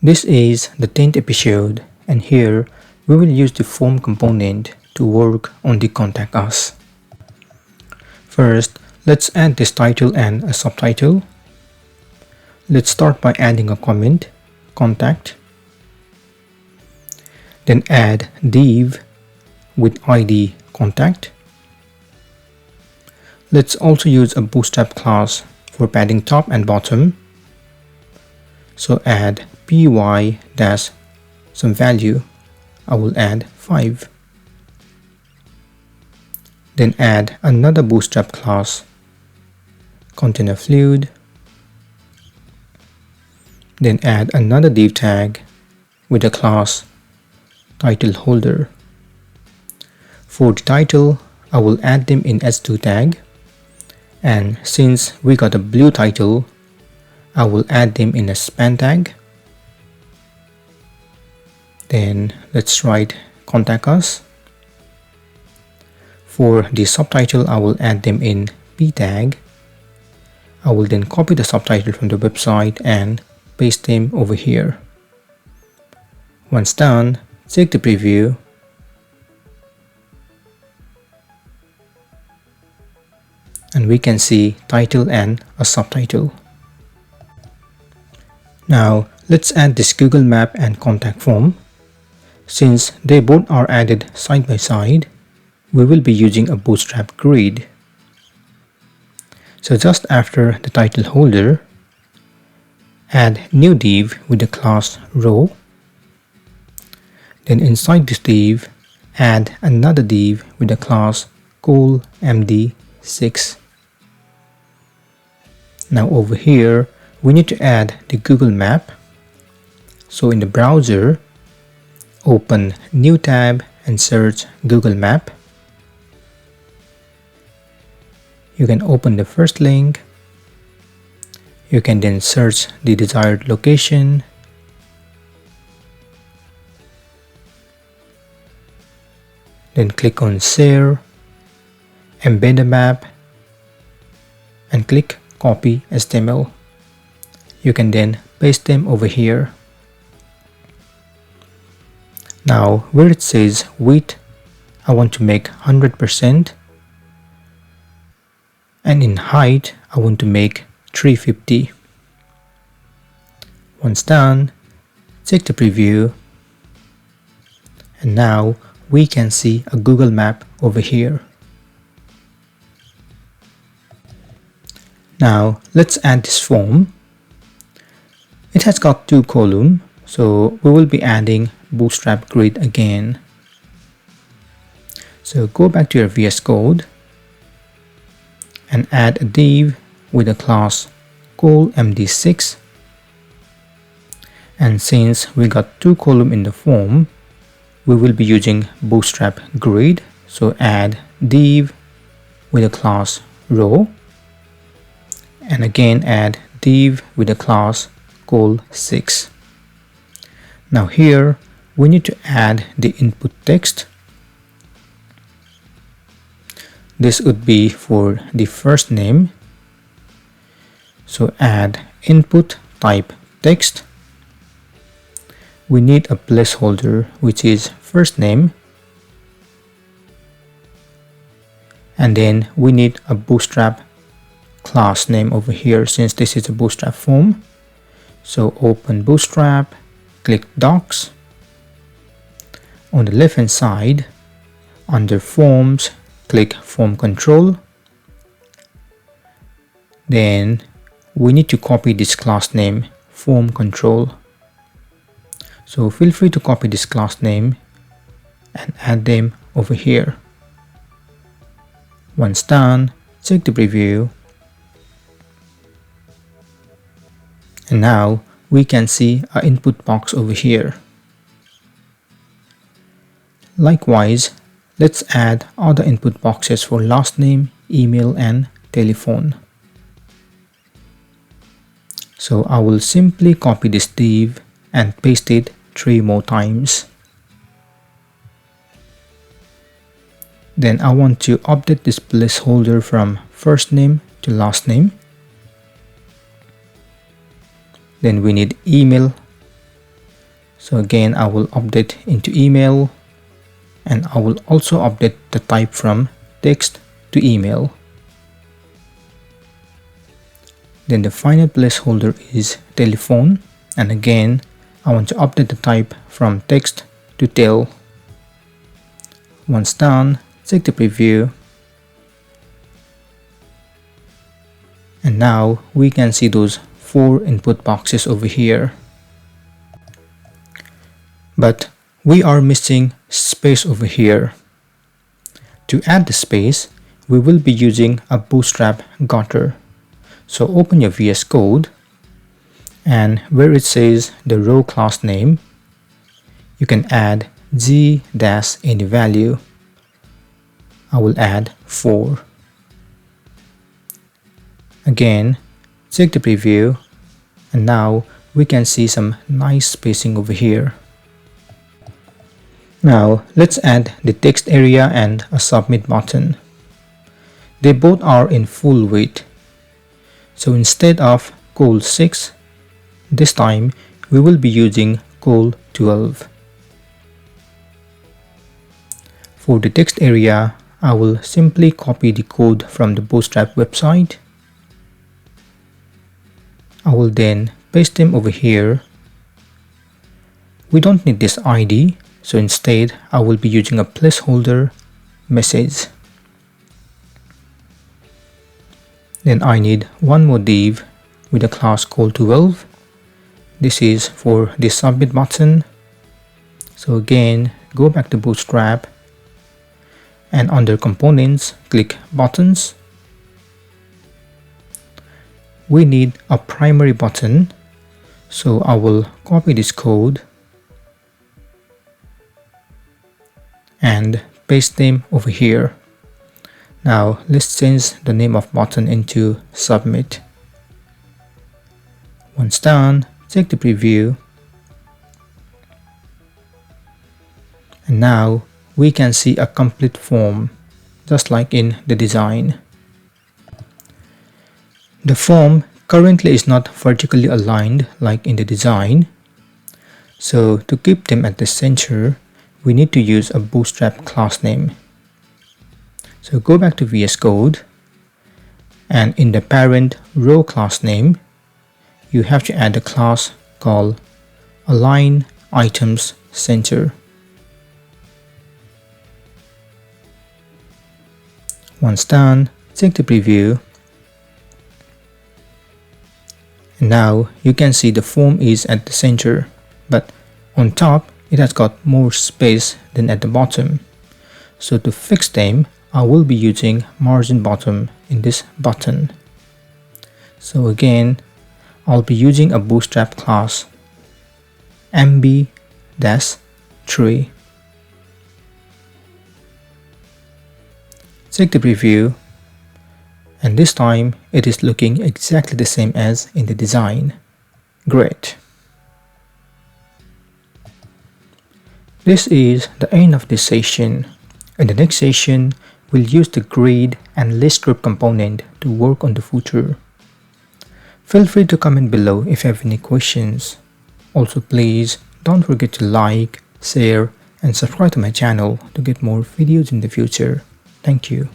This is the 10th episode, and here we will use the form component to work on the contact us. First, let's add this title and a subtitle. Let's start by adding a comment, contact. Then add div with ID contact. Let's also use a Bootstrap class for padding top and bottom. So add py dash some value. I will add 5. Then add another Bootstrap class, container fluid. Then add another div tag with a class title holder. For the title, I will add them in s2 tag, and since we got a blue title, I will add them in a span tag. Then let's write contact us. For the subtitle, I will add them in p tag. I will then copy the subtitle from the website and paste them over here. Once done, check the preview. And we can see title and a subtitle. Now let's add this Google Map and contact form. Since they both are added side by side, we will be using a Bootstrap grid. So just after the title holder, add new div with the class row. Then inside this div, add another div with the class call md6. Now over here, we need to add the Google Map. So in the browser, open new tab and search Google Map. You can open the first link. You can then search the desired location. Then click on share, embed a map, and click copy HTML. You can then paste them over here. Now where it says width, I want to make 100%, and in height I want to make 350. Once done, check the preview, and now we can see a Google Map over here. Now let's add this form. It has got 2 columns, so we will be adding Bootstrap grid again. So go back to your VS Code and add a div with a class call md6. And since we got 2 columns in the form, we will be using Bootstrap grid. So add div with a class row, and again add div with a class call 6. Now here we need to add the input text. This would be for the first name. So add input type text. We need a placeholder which is first name, and then we need a Bootstrap class name over here since this is a Bootstrap form. So open Bootstrap, click docs. On the left hand side, under forms, click form control. Then we need to copy this class name form control. So feel free to copy this class name and add them over here. Once done, check the preview. And now we can see our input box over here. Likewise, let's add other input boxes for last name, email, and telephone. So I will simply copy this div and paste it 3 more times. Then I want to update this placeholder from first name to last name. Then we need email So again, I will update into email, and I will also update the type from text to email. Then the final placeholder is telephone, and again I want to update the type from text to tel. Once done, check the preview, and now we can see those 4 input boxes over here. But we are missing space over here. To add the space, we will be using a Bootstrap gutter. So open your VS Code, and where it says the row class name, you can add g-any value. I will add 4. Again, check the preview, and now we can see some nice spacing over here. Now let's add the text area and a submit button. They both are in full width. So instead of col 6, this time we will be using col 12. For the text area, I will simply copy the code from the Bootstrap website. I will then paste them over here. We don't need this ID, so instead I will be using a placeholder message. Then I need one more div with a class col 12. This is for the submit button. So again, go back to Bootstrap, and under components, click buttons. We need a primary button, so I will copy this code and paste them over here. Now let's change the name of button into submit. Once done, check the preview, and now we can see a complete form, just like in the design. The form currently is not vertically aligned like in the design, so to keep them at the center, we need to use a Bootstrap class name. So go back to VS Code, and in the parent row class name, you have to add a class called align items center. Once done, check the preview, and now you can see the form is at the center, but on top it has got more space than at the bottom. So to fix them, I will be using margin bottom in this button. So again, I'll be using a Bootstrap class mb-3. Check the preview, and this time it is looking exactly the same as in the design. Great. This is the end of this session. In the next session, we'll use the grid and list group component to work on the footer. Feel free to comment below if you have any questions. Also, please don't forget to like, share, and subscribe to my channel to get more videos in the future. Thank you.